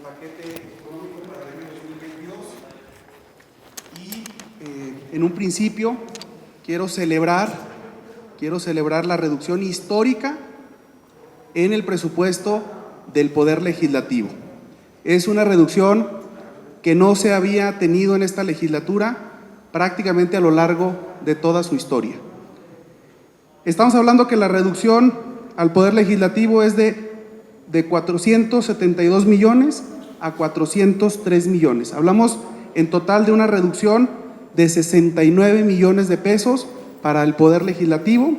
paquete económico para el año 2022 y en un principio quiero celebrar la reducción histórica en el presupuesto del Poder Legislativo. Es una reducción que no se había tenido en esta legislatura prácticamente a lo largo de toda su historia. Estamos hablando que la reducción al Poder Legislativo es de 472 millones a 403 millones. Hablamos en total de una reducción de 69 millones de pesos para el Poder Legislativo,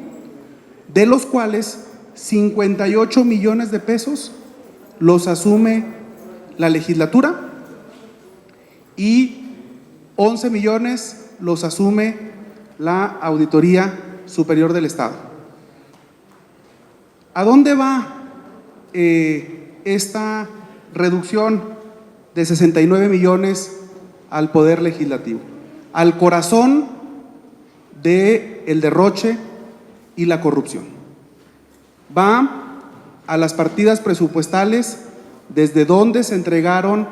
de los cuales 58 millones de pesos los asume la legislatura y 11 millones los asume la Auditoría Superior del Estado. ¿A dónde va esta reducción de 69 millones al Poder Legislativo? Al corazón del derroche y la corrupción. Va a las partidas presupuestales desde donde se entregaron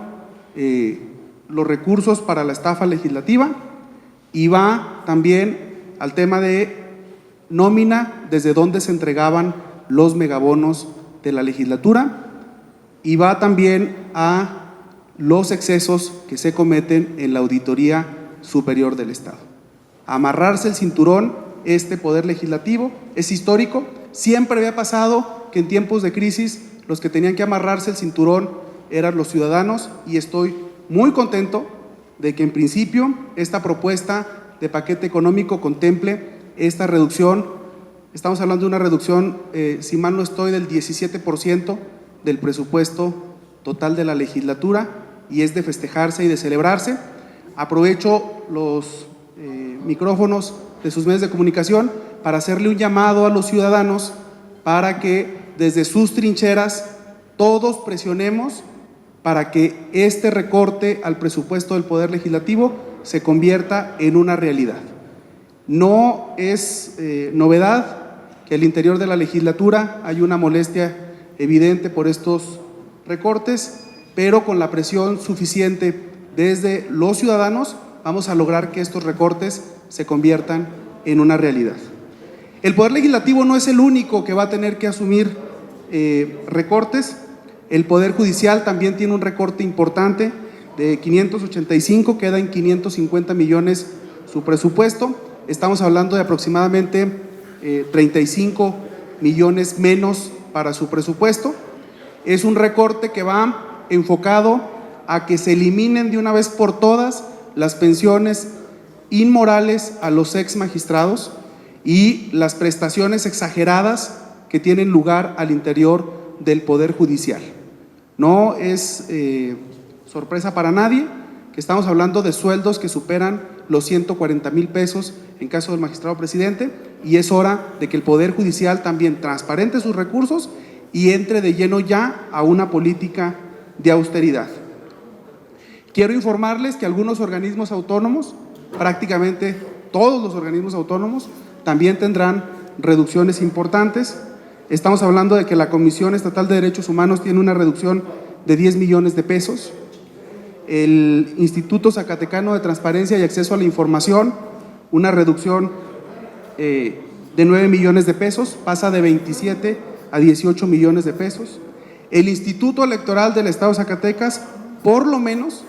los recursos para la estafa legislativa y va también al tema de nómina desde donde se entregaban los megabonos de la legislatura y va también a los excesos que se cometen en la Auditoría Superior del Estado. Amarrarse el cinturón, este Poder Legislativo es histórico. Siempre había pasado que en tiempos de crisis los que tenían que amarrarse el cinturón eran los ciudadanos y estoy muy contento de que en principio esta propuesta de paquete económico contemple esta reducción. Estamos hablando de una reducción, si mal no estoy, del 17% del presupuesto total de la legislatura y es de festejarse y de celebrarse. Aprovecho los micrófonos de sus medios de comunicación para hacerle un llamado a los ciudadanos para que desde sus trincheras todos presionemos para que este recorte al presupuesto del Poder Legislativo se convierta en una realidad. No es novedad que al interior de la legislatura hay una molestia evidente por estos recortes, pero con la presión suficiente desde los ciudadanos vamos a lograr que estos recortes se conviertan en una realidad. El Poder Legislativo no es el único que va a tener que asumir recortes. El Poder Judicial también tiene un recorte importante de 585, queda en 550 millones su presupuesto. Estamos hablando de aproximadamente 35 millones menos para su presupuesto. Es un recorte que va enfocado a que se eliminen de una vez por todas las pensiones inmorales a los ex magistrados y las prestaciones exageradas que tienen lugar al interior del Poder Judicial. No es sorpresa para nadie que estamos hablando de sueldos que superan los 140,000 pesos en caso del magistrado presidente y es hora de que el Poder Judicial también transparente sus recursos y entre de lleno ya a una política de austeridad. Quiero informarles que algunos organismos autónomos, prácticamente todos los organismos autónomos, también tendrán reducciones importantes. Estamos hablando de que la Comisión Estatal de Derechos Humanos tiene una reducción de 10 millones de pesos. El Instituto Zacatecano de Transparencia y Acceso a la Información, una reducción de 9 millones de pesos, pasa de 27 a 18 millones de pesos. El Instituto Electoral del Estado de Zacatecas, por lo menos,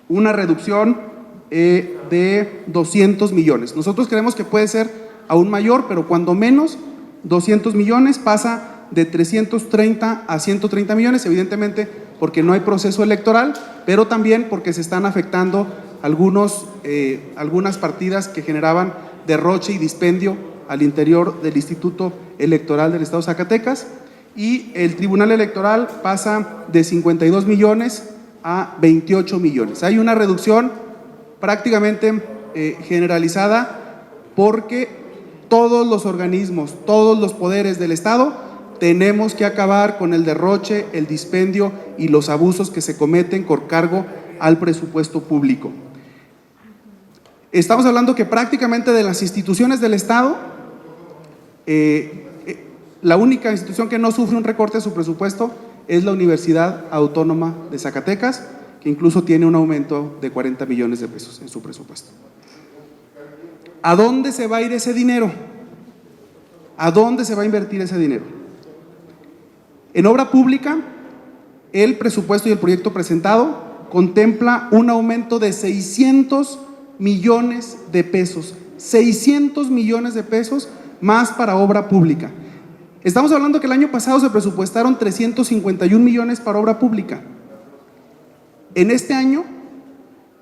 una reducción de 200 millones. Nosotros creemos que puede ser aún mayor, pero cuando menos 200 millones, pasa de 330 a 130 millones, evidentemente porque no hay proceso electoral, pero también porque se están afectando algunas partidas que generaban derroche y dispendio al interior del Instituto Electoral del Estado de Zacatecas, y el Tribunal Electoral pasa de 52 millones a 28 millones. Hay una reducción prácticamente generalizada porque todos los organismos, todos los poderes del Estado tenemos que acabar con el derroche, el dispendio y los abusos que se cometen con cargo al presupuesto público. Estamos hablando que prácticamente de las instituciones del Estado, la única institución que no sufre un recorte de su presupuesto es la Universidad Autónoma de Zacatecas, que incluso tiene un aumento de 40 millones de pesos en su presupuesto. ¿A dónde se va a ir ese dinero? ¿A dónde se va a invertir ese dinero? En obra pública, el presupuesto y el proyecto presentado contempla un aumento de 600 millones de pesos, 600 millones de pesos más para obra pública. Estamos hablando que el año pasado se presupuestaron 351 millones para obra pública. En este año,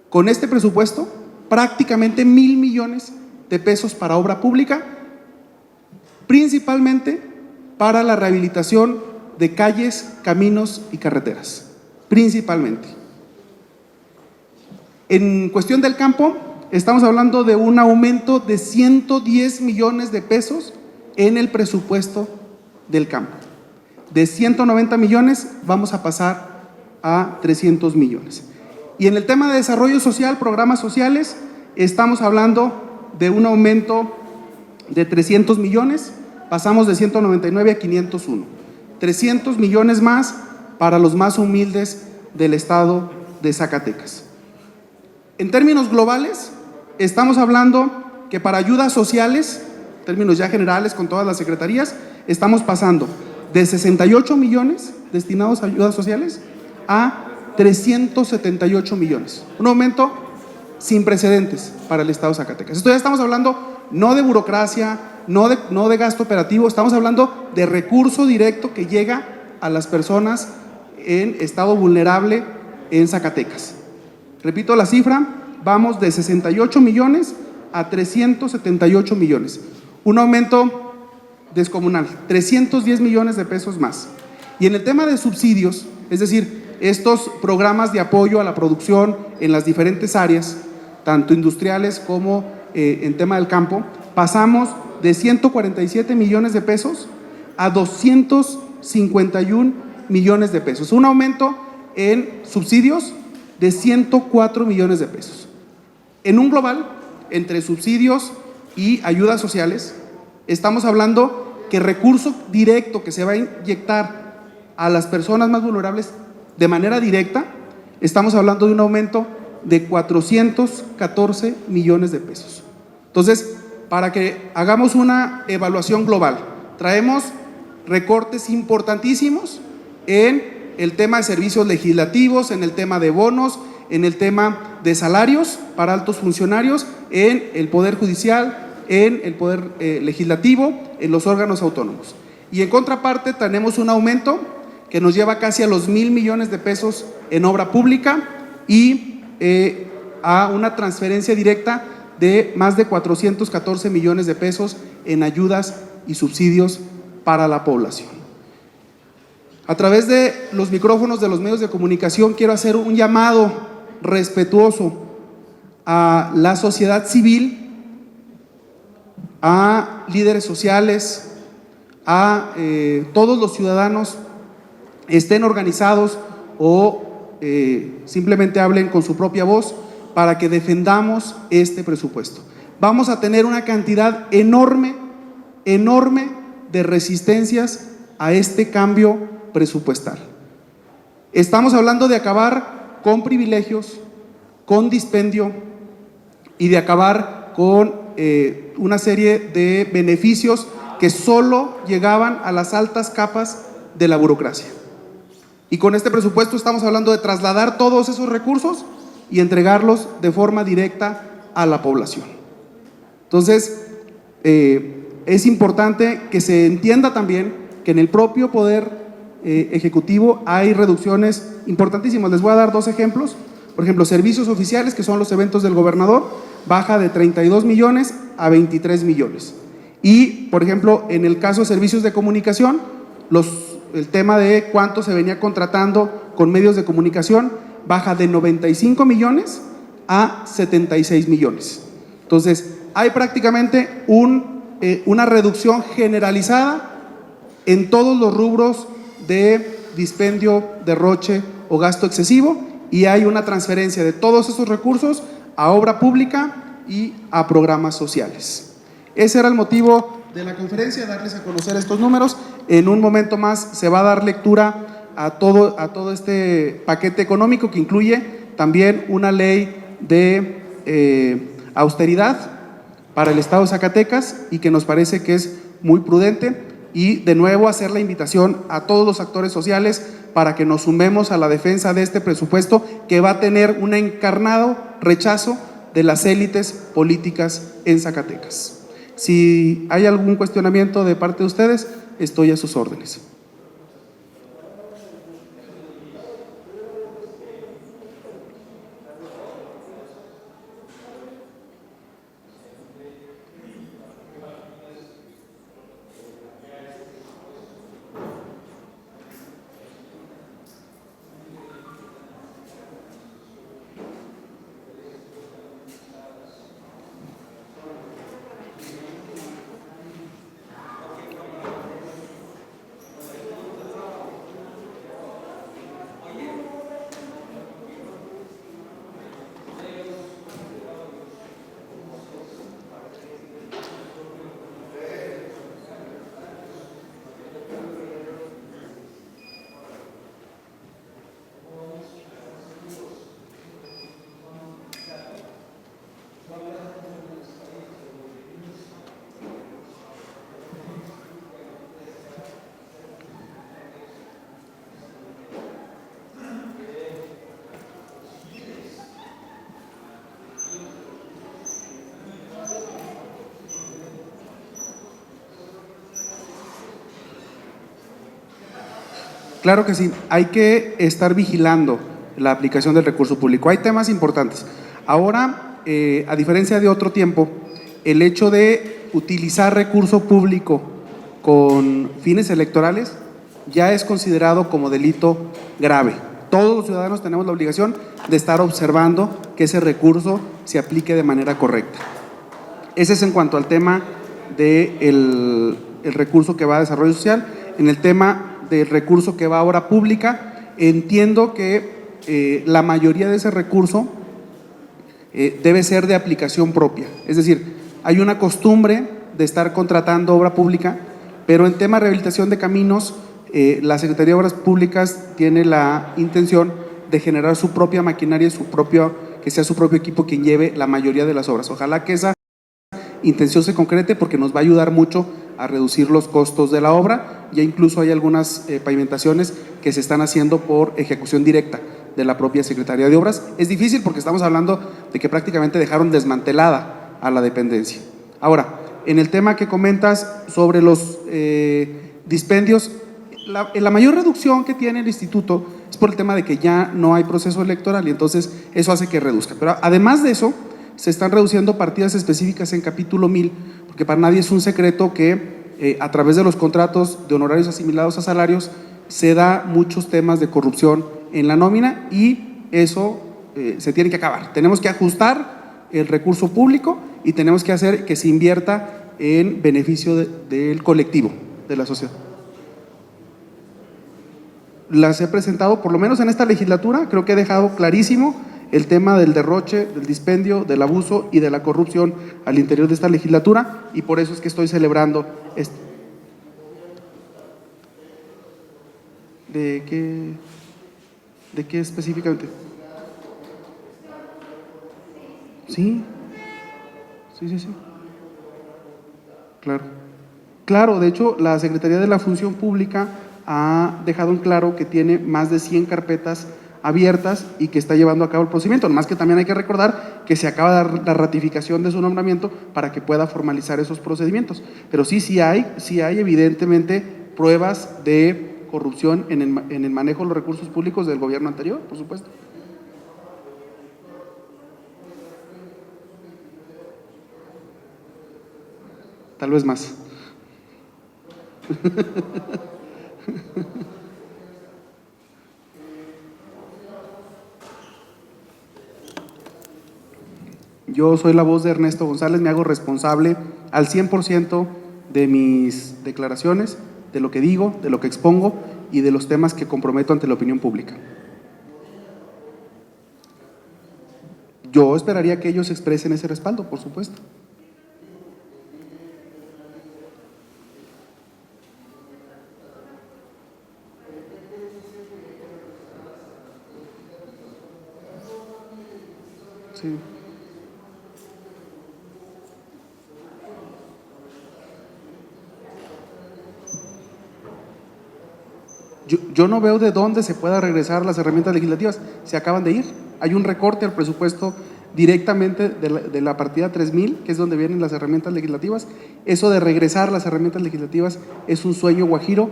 con este presupuesto, prácticamente 1,000 millones de pesos para obra pública, principalmente para la rehabilitación de calles, caminos y carreteras, principalmente. En cuestión del campo, estamos hablando de un aumento de 110 millones de pesos en el presupuesto del campo. De 190 millones vamos a pasar a 300 millones. Y en el tema de desarrollo social, programas sociales, estamos hablando de un aumento de 300 millones, pasamos de 199 a 501. 300 millones más para los más humildes del estado de Zacatecas. En términos globales, estamos hablando que para ayudas sociales, en términos ya generales con todas las secretarías, estamos pasando de 68 millones destinados a ayudas sociales a 378 millones. Un aumento sin precedentes para el estado de Zacatecas. Esto ya estamos hablando no de burocracia, no de gasto operativo, estamos hablando de recurso directo que llega a las personas en estado vulnerable en Zacatecas. Repito la cifra, vamos de 68 millones a 378 millones. Un aumento descomunal, 310 millones de pesos más. Y en el tema de subsidios, es decir, estos programas de apoyo a la producción en las diferentes áreas, tanto industriales como en tema del campo, pasamos de 147 millones de pesos a 251 millones de pesos. Un aumento en subsidios de 104 millones de pesos. En un global, entre subsidios y ayudas sociales, estamos hablando que recurso directo que se va a inyectar a las personas más vulnerables de manera directa, estamos hablando de un aumento de 414 millones de pesos. Entonces, para que hagamos una evaluación global, traemos recortes importantísimos en el tema de servicios legislativos, en el tema de bonos, en el tema de salarios para altos funcionarios, en el Poder Judicial, en el Poder Legislativo, en los órganos autónomos. Y en contraparte tenemos un aumento que nos lleva casi a los 1,000 millones de pesos en obra pública y a una transferencia directa de más de 414 millones de pesos en ayudas y subsidios para la población. A través de los micrófonos de los medios de comunicación quiero hacer un llamado respetuoso a la sociedad civil, a líderes sociales, a todos los ciudadanos, estén organizados o simplemente hablen con su propia voz para que defendamos este presupuesto. Vamos a tener una cantidad enorme de resistencias a este cambio presupuestal. Estamos hablando de acabar con privilegios, con dispendio y de acabar con una serie de beneficios que solo llegaban a las altas capas de la burocracia. Y con este presupuesto estamos hablando de trasladar todos esos recursos y entregarlos de forma directa a la población. Entonces, es importante que se entienda también que en el propio Poder Ejecutivo hay reducciones importantísimas. Les voy a dar dos ejemplos. Por ejemplo, servicios oficiales, que son los eventos del gobernador, baja de 32 millones a 23 millones. Y, por ejemplo, en el caso de servicios de comunicación, el tema de cuánto se venía contratando con medios de comunicación baja de 95 millones a 76 millones. Entonces, hay prácticamente una reducción generalizada en todos los rubros de dispendio, derroche o gasto excesivo, y hay una transferencia de todos esos recursos a obra pública y a programas sociales. Ese era el motivo de la conferencia, darles a conocer estos números. En un momento más se va a dar lectura a todo este paquete económico que incluye también una ley de austeridad para el Estado de Zacatecas y que nos parece que es muy prudente, y de nuevo hacer la invitación a todos los actores sociales para que nos sumemos a la defensa de este presupuesto que va a tener un encarnado rechazo de las élites políticas en Zacatecas. Si hay algún cuestionamiento de parte de ustedes, estoy a sus órdenes. Claro que sí, hay que estar vigilando la aplicación del recurso público. Hay temas importantes. Ahora, a diferencia de otro tiempo, el hecho de utilizar recurso público con fines electorales ya es considerado como delito grave. Todos los ciudadanos tenemos la obligación de estar observando que ese recurso se aplique de manera correcta. Ese es en cuanto al tema del recurso que va a desarrollo social. En el tema del recurso que va a obra pública, entiendo que la mayoría de ese recurso debe ser de aplicación propia. Es decir, hay una costumbre de estar contratando obra pública, pero en tema de rehabilitación de caminos, la Secretaría de Obras Públicas tiene la intención de generar su propia maquinaria, que sea su propio equipo quien lleve la mayoría de las obras. Ojalá que esa intención se concrete, porque nos va a ayudar mucho a reducir los costos de la obra. Ya incluso hay algunas pavimentaciones que se están haciendo por ejecución directa de la propia Secretaría de Obras. Es difícil porque estamos hablando de que prácticamente dejaron desmantelada a la dependencia. Ahora, en el tema que comentas sobre los dispendios, la mayor reducción que tiene el instituto es por el tema de que ya no hay proceso electoral, y entonces eso hace que reduzca. Pero además de eso, se están reduciendo partidas específicas en capítulo 1000, porque para nadie es un secreto que a través de los contratos de honorarios asimilados a salarios se da muchos temas de corrupción en la nómina, y eso se tiene que acabar. Tenemos que ajustar el recurso público y tenemos que hacer que se invierta en beneficio del colectivo, de la sociedad. Las he presentado, por lo menos en esta legislatura, creo que he dejado clarísimo el tema del derroche, del dispendio, del abuso y de la corrupción al interior de esta legislatura, y por eso es que estoy celebrando esto. ¿De qué específicamente? Sí, sí. Claro, de hecho, la Secretaría de la Función Pública ha dejado en claro que tiene más de 100 carpetas abiertas y que está llevando a cabo el procedimiento. Además que también hay que recordar que se acaba de dar la ratificación de su nombramiento para que pueda formalizar esos procedimientos. Pero sí hay evidentemente pruebas de corrupción en el manejo de los recursos públicos del gobierno anterior, por supuesto. Tal vez más. Yo soy la voz de Ernesto González, me hago responsable al 100% de mis declaraciones, de lo que digo, de lo que expongo y de los temas que comprometo ante la opinión pública. Yo esperaría que ellos expresen ese respaldo, por supuesto. Sí. Yo no veo de dónde se pueda regresar las herramientas legislativas, se acaban de ir. Hay un recorte al presupuesto directamente de la partida 3000, que es donde vienen las herramientas legislativas. Eso de regresar las herramientas legislativas es un sueño guajiro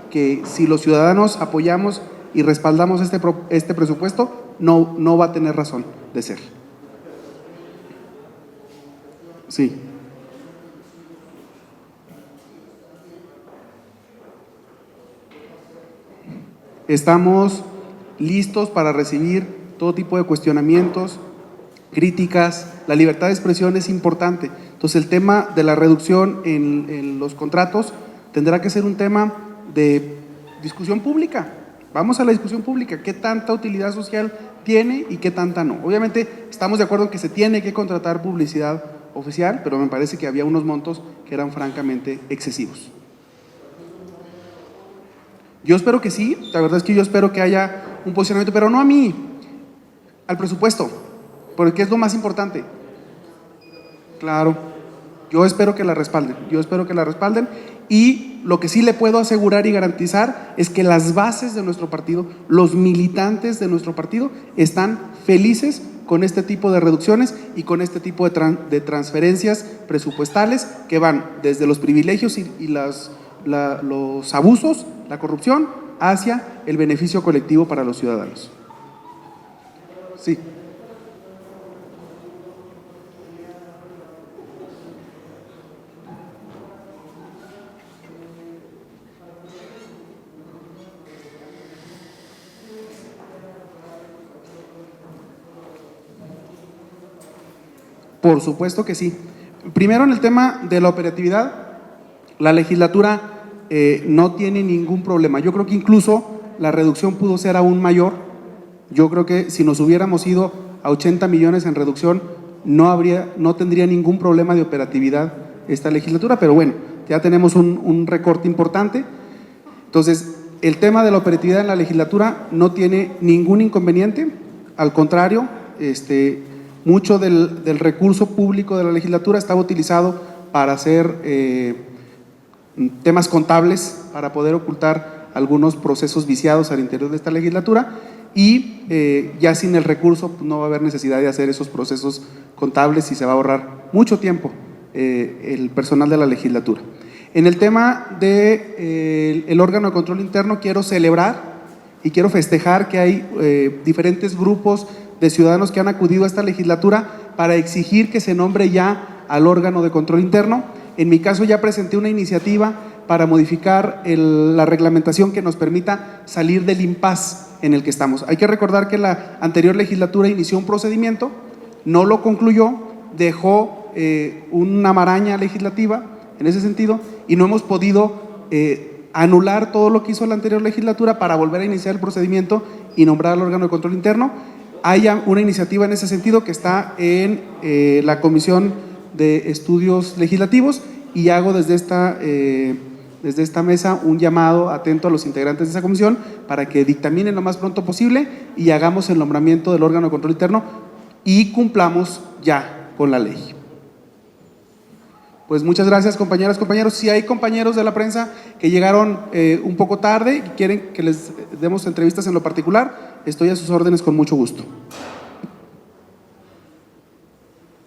que si los ciudadanos apoyamos y respaldamos este presupuesto, no va a tener razón de ser. Sí. Estamos listos para recibir todo tipo de cuestionamientos, críticas. La libertad de expresión es importante. Entonces, el tema de la reducción en los contratos tendrá que ser un tema de discusión pública. Vamos a la discusión pública. ¿Qué tanta utilidad social tiene y qué tanta no? Obviamente, estamos de acuerdo en que se tiene que contratar publicidad oficial, pero me parece que había unos montos que eran francamente excesivos. Yo espero que sí, la verdad es que yo espero que haya un posicionamiento, pero no a mí, al presupuesto, porque es lo más importante. Claro, yo espero que la respalden, y lo que sí le puedo asegurar y garantizar es que las bases de nuestro partido, los militantes de nuestro partido, están felices con este tipo de reducciones y con este tipo de transferencias presupuestales que van desde los privilegios y los abusos, la corrupción, hacia el beneficio colectivo para los ciudadanos. Sí. Por supuesto que sí. Primero, en el tema de la operatividad, la legislatura no tiene ningún problema. Yo creo que incluso la reducción pudo ser aún mayor. Yo creo que si nos hubiéramos ido a 80 millones en reducción, no tendría ningún problema de operatividad esta legislatura, pero bueno, ya tenemos un recorte importante. Entonces, el tema de la operatividad en la legislatura no tiene ningún inconveniente, al contrario, mucho del recurso público de la legislatura estaba utilizado para hacer temas contables, para poder ocultar algunos procesos viciados al interior de esta legislatura, y ya sin el recurso pues, no va a haber necesidad de hacer esos procesos contables y se va a ahorrar mucho tiempo el personal de la legislatura. En el tema del órgano de control interno, quiero celebrar y quiero festejar que hay diferentes grupos de ciudadanos que han acudido a esta legislatura para exigir que se nombre ya al órgano de control interno. En mi caso ya presenté una iniciativa para modificar la reglamentación que nos permita salir del impasse en el que estamos. Hay que recordar que la anterior legislatura inició un procedimiento, no lo concluyó, dejó una maraña legislativa en ese sentido y no hemos podido anular todo lo que hizo la anterior legislatura para volver a iniciar el procedimiento y nombrar al órgano de control interno. Hay una iniciativa en ese sentido que está en la Comisión de Estudios Legislativos y hago desde esta mesa un llamado atento a los integrantes de esa comisión para que dictaminen lo más pronto posible y hagamos el nombramiento del órgano de control interno y cumplamos ya con la ley. Pues muchas gracias, compañeras, compañeros. Si hay compañeros de la prensa que llegaron un poco tarde y quieren que les demos entrevistas en lo particular, estoy a sus órdenes con mucho gusto.